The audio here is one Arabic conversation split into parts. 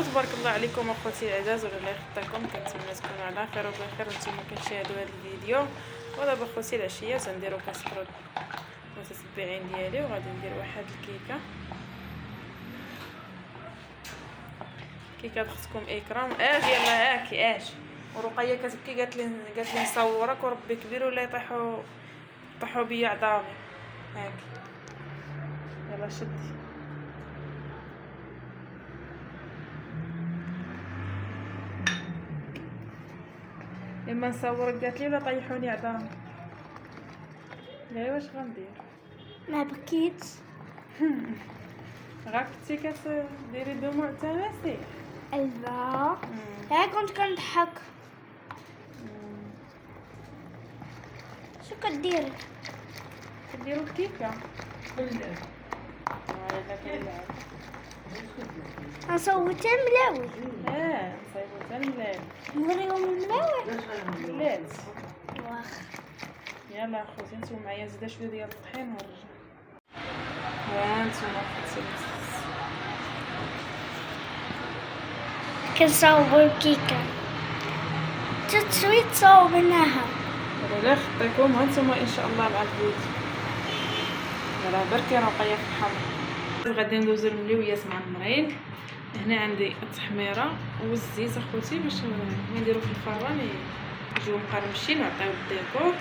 وتبارك الله عليكم اخوتي العزاز، ولا الله يخطيكم. كنتمنى تكونوا على خير وبخير وانتم كتشاهدوا هذا الفيديو. ودابا اخوتي العشيه تنديروا كاسكروط المتتبعين ديالي، وغادي ندير واحد الكيكه. كيكه اختكم اكرام يلا هاكي ورقيه كتبكي قالت لي نصورك وربي كبير ولا يطيحوا بيا عظامي. هاكي يلا شدي. اما نصورك قالت لي ولا طيحوني عظامي. لا واش غندير؟ ما بكيت. غا كنتي كديري دموع التماسيح. لا كنت كنضحك. شو كديري؟ كديروا الكيكه كلها. نصوت الملاوي. نصيبو الملاوي. نوريهم الملاوي. لا واخ يلا اخوتي نتوما معايا زيد شويه ديال الطحين ونرجع. هانتوما اخوتي كنصاوبوا الكيكه تشوي تصاوبناها. لا خطيكم هانتوما ان شاء الله مع الفيديو. يلا بركي رقيه في الحمر. غادي ندوزو المليويات معمرين. هنا عندي التحميره والزيت اخوتي باش نديرو في الفران يجيو مقرمشين ونعطيو الديكور.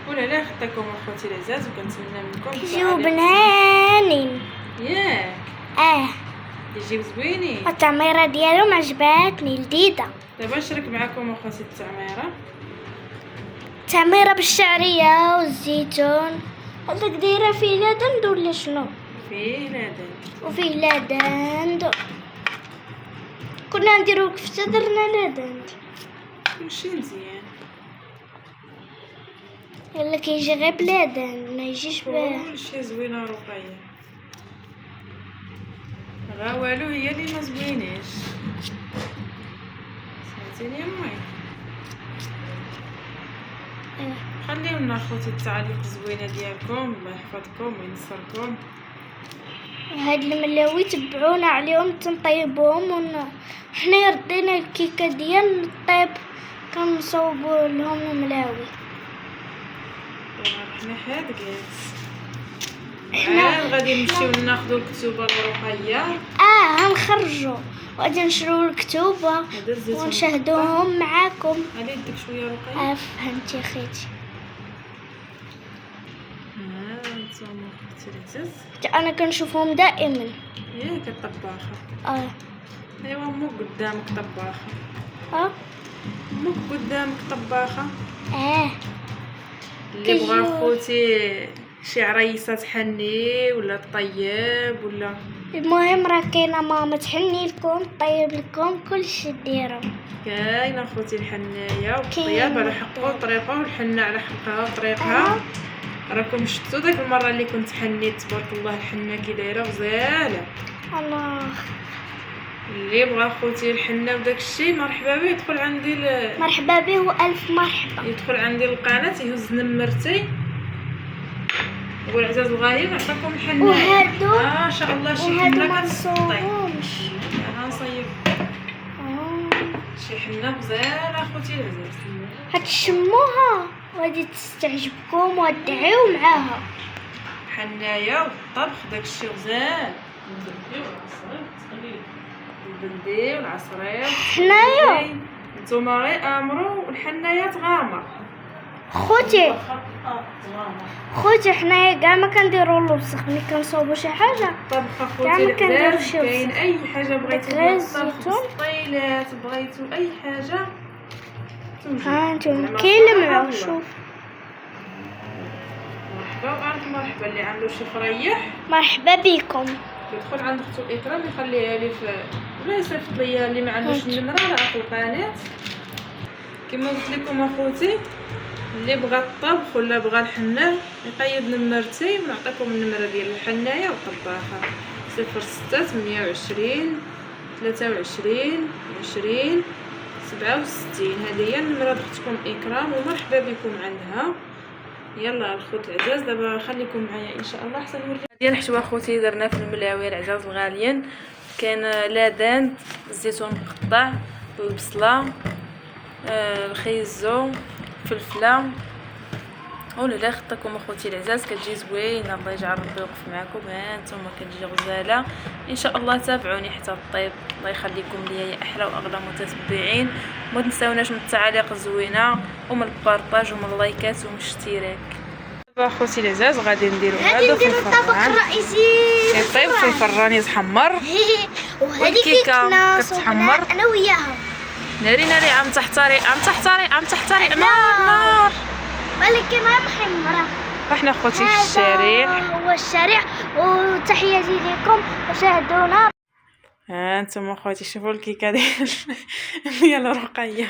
ولا لا خطيكم اخوتي العزاز، وكنتمنى منكم يجيو بنانين. ياك يجيو زوينين. التعميره ديالهم عجباتني لذيذه. دابا نشارك معكم اخوتي التعميره بالشعريه والزيتون. هذاك دايره فيه لادند ولا شنو؟ فيه لادند وفيه لادند. كنا نديرو كفته درنا لادند. كلشي مزيان. يلا كيجي غير بلادند ما يجيش كلشي زوينه رقيه. غا والو هي اللي ما زويناش. سمعتيني امي؟ خليونا اخوتي التعاليق الزوينه ديالكم، الله يحفظكم وينصركم. هاد الملاوي تبعونا عليهم تنطيبوهم حنا ردينا الكيكه ديال الطيب كنصوبوا لهم الملاوي. حنا حادقات. حنا غادي نمشيو ناخذوا الكتوبه الورقيه. غنخرجوا وغادي نشرو الكتوبه ونشاهدوهم معاكم. غادي نديك شويه رقيه. فهمتي خيتي. نتوما اختي العزاز انا كنشوفهم دائما. ياك الطباخه. ايوا مو قدامك طباخه. مو قدامك طباخه. اللي بغا خوتي شي عريسه تحني ولا طيب ولا المهم راه كاينه ماما تحني لكم طيب لكم كلشي ديروا. كاينه خوتي الحنايه والطياب على حقه وطريقه، والحنه على حقها وطريقها. راكم شفتوا داك المره اللي كنت حنيت تبارك الله الحنه كي دايره غزاله. الله اللي بغى خوتي الحنه وداك الشيء مرحبا به يدخل عندي مرحبا به والف مرحبا. يدخل عندي القناه يهز نمرتي يقول عزاز الغالي نعطيكم الحنه. وهادو ان شاء الله شي حنه كنصوبهمش. غنصيب شي حنه غزاله اخوتي العزاز. هتشموها وغادي تستعجبكم وتدعيو معاها. حنايه والطبخ داكشي غزال. البلدي والعصريب حنايا نتوما غير امروا الحنايه تغامر. خوتي حنايا كاع ما كنديروا الوسخ ملي كنصوبوا شي حاجه. طبخ اخوتي العزاز كاين اي حاجه بغيتو الطيلات بغيتو اي حاجه توجد. انتم كيلمعوا شوف. مرحبا اللي عنده شي فريح مرحبا بكم. يدخل عند اختو اكرام يخليها لي في ولا يصيفط ليا اللي ما عندوش النمره راه في القناه. كما قلت لكم اخوتي اللي بغى الطبخ ولا بغى الحنه يقيد نمرتي ونعطيكم النمره ديال الحنايه والطباخه 06 28 23 20 67. هذه هي النمره اختكم اكرام ومرحبا بكم عندها. يلا الخوت العزاز دابا خليكم معايا ان شاء الله حتى نوري ديال الحشوه خوتي. درنا في الملاوي العزاز الغاليين، كاين لادان، الزيتون مقطع، البصله، الخيزو، فلفله. ولا خطاكم اخوتي العزاز كتجي زوينه. الله يجعل ربي يوقف معكم. ها نتوما كتجي غزاله ان شاء الله. تابعوني حتى الطيب. الله يخليكم ليا يا احلى واغلى متتبعين. وما تنساوناش من التعاليق الزوينه ومن البارطاج ومن اللايكات ومن الاشتراك. دابا اخوتي العزاز غادي نديرو هذا في الفران كيطيب في الفران يتحمر. والكيكه كتحمر انا وياها. ناري عم تحتري نار. ولكن ما محمرة. رحنا خوتي في الشارع. هو الشارع. وتحياتي لكم وشاهدونا. ها انتم اخواتي شوفوا الكيكه ديال رقيه.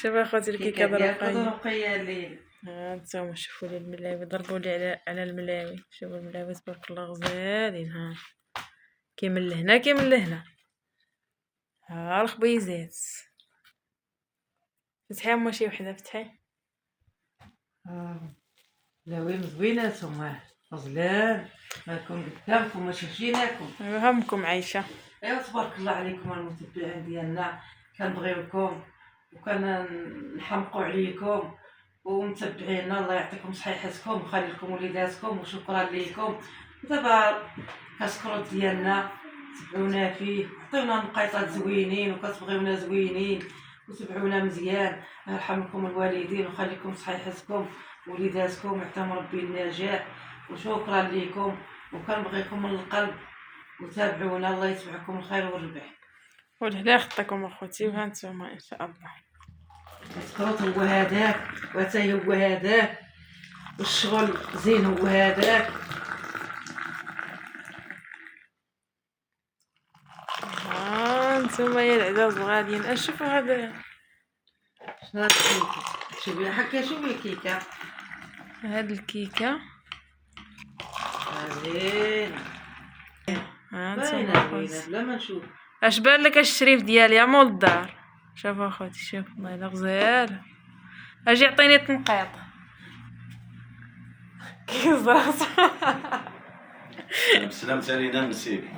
شوفوا اخواتي الكيكه ديال رقيه الليل. ها انتم شوفوا لي الملاوي، ضربوا لي على الملاوي. شوفوا الملاوي تبارك الله غزالين. ها كيمن لهنا كيمن لهنا. ها الخبيزات فتحي اما شي وحده فتحي. ملاوي زويناتهم غزلان. مالكم قدامكم ما شفتيناكم. همكم عايشه. ايوا تبارك الله عليكم المتبعين ديالنا، كنبغيوكم وكنحمقوا عليكم ومتبعينا. الله يعطيكم صحيحتكم ويخلي لكم وليداتكم وشكرا لكم. دابا كسكروت ديالنا تبعونا فيه، عطيونا نقيطات زوينين وكتبغيونا زوينين وتبعونا مزيان. يرحم لكم الوالدين ويخليكم صحيحتكم وليداتكم ويعطيهم ربي النجاح وشكرا لكم وكنبغيكم من القلب وتابعونا. الله يتبعكم الخير والربح. والهلا خطاكم اخوتي. وها نتوما ان شاء الله السكروت هو هذاك واتاي هو هذاك والشغل زين هو هذاك. ها نتوما يا العزاز الغاليين اشوفوا هذا. شنو هاد الكيكه؟ شوفي حكا شوفي الكيكه. هاد الكيكه زين. ها باينه نتوما باينه بلا ما نشوف. اش بان لك الشريف ديالي يا مول الدار؟ شوفوا اخوتي شوف الله يلا غزال. اجي عطيني تنقيط كيزرس. سلامت علينا نسيب.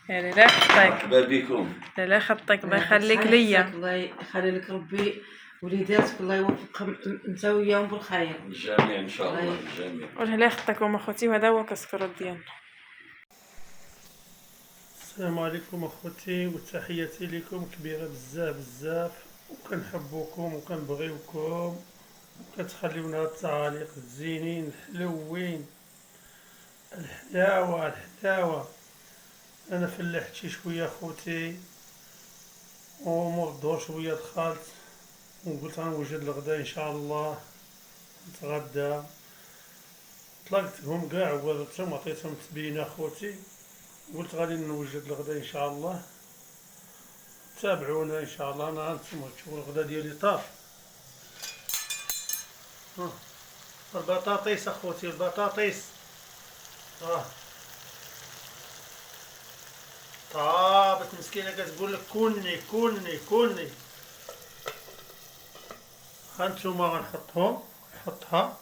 يعني لا خطيك بابيكم. لا خطيك الله يخليك ليا. الله يخلي لك ربي وليداتك. الله يوفقهم انت وياهم بالخير. الجميع ان شاء الله الجميع. والهلا خطاكم اخوتي. وهذا هو كسكروت ديالنا. السلام عليكم اخوتي وتحياتي لكم كبيره بزاف بزاف، وكنحبوكم وكنبغيوكم وكتخليونا التعاليق الزينين الحلوين. الحلاوه انا فلحت شي شويه اخوتي ومرضو شويه دخلت وقلت غنوجد الغدا ان شاء الله نتغدى. طلقتهم كاع وقلتهم عطيتهم تبينه اخوتي، قلت غادي نوجد الغدا ان شاء الله. تابعونا ان شاء الله. انا نتوما تشوفوا الغدا ديالي طاف. البطاطيس اخوتي البطاطيس طابت مسكينه كتقول لك كوني. هانتوما نحطها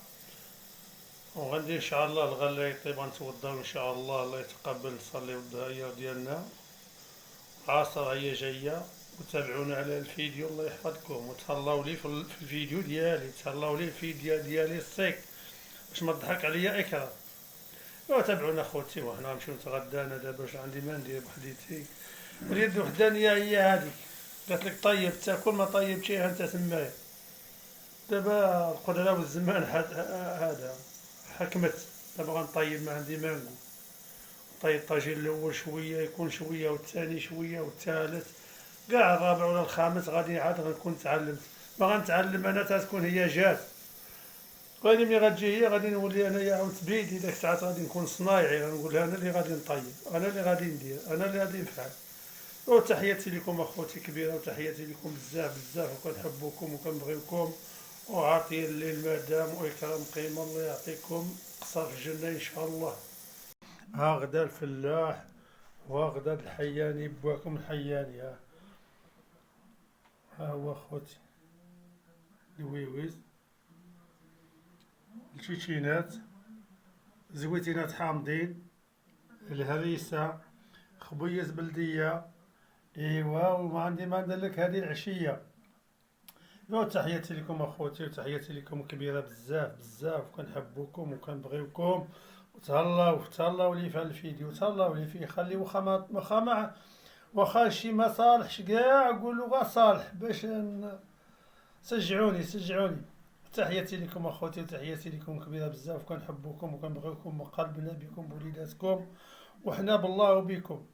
وغادي ان شاء الله الغلا يطيب غنتوضاو ان شاء الله. الله يتقبل نصليو الضحيه ديالنا. عصر هي جايه وتابعونا على الفيديو. الله يحفظكم وتهلاو لي في الفيديو ديالي. تهلاو لي الفيديو ديالي السيك باش ما تضحك عليا اكرام. وتابعونا خوتي وحنا نمشيو نتغدى. انا دابا واش عندي ما ندير بحديتي. اليد وحدانيه هي هذيك قالت لك طيب تاكل ما طيبتيها انت تمايا. دابا القدره والزمان هذا حكمت. دابا غنطيب ما عندي ما نقول. طيب الطاجين الاول شويه يكون شويه والثاني شويه والثالث كاع الرابع ولا الخامس غادي عاد غنكون تعلمت. ما غنتعلم انا تكون هي جات. غادي ملي غتجي هي غادي نولي انايا عاونت بيدي. داك الساعات غادي نكون صنايعي غنقول لها انا اللي غادي نطيب انا اللي غادي ندير انا اللي غادي نفعل. وتحياتي لكم اخوتي كبيره وتحياتي لكم بزاف وكنحبوكم وكنبغيوكم. وعاطي الليل مادام واكرام قيمه. الله يعطيكم قصر في الجنه ان شاء الله. ها غدا الفلاح وغدا الحياني بواكم الحياني. ها هو اخوتي الويويز الشيشينات، زويتينات حامضين، الهريسة، خبيز بلدية. ايوا وما عندي ما ندير لك هذه العشية. تحياتي لكم اخوتي، وتحياتي لكم كبيرة بزاف بزاف، وكنحبوكم وكنبغيوكم، وتهلاو لي في هذا الفيديو، تهلاو لي فيه، خلي واخا شي ما صالحش كاع قولوا غا صالح باش شجعوني. تحياتي لكم اخوتي، وتحياتي لكم كبيرة بزاف، وكنحبوكم وكنبغيوكم، وقلبنا بكم بوليداتكم، وحنا بالله وبكم.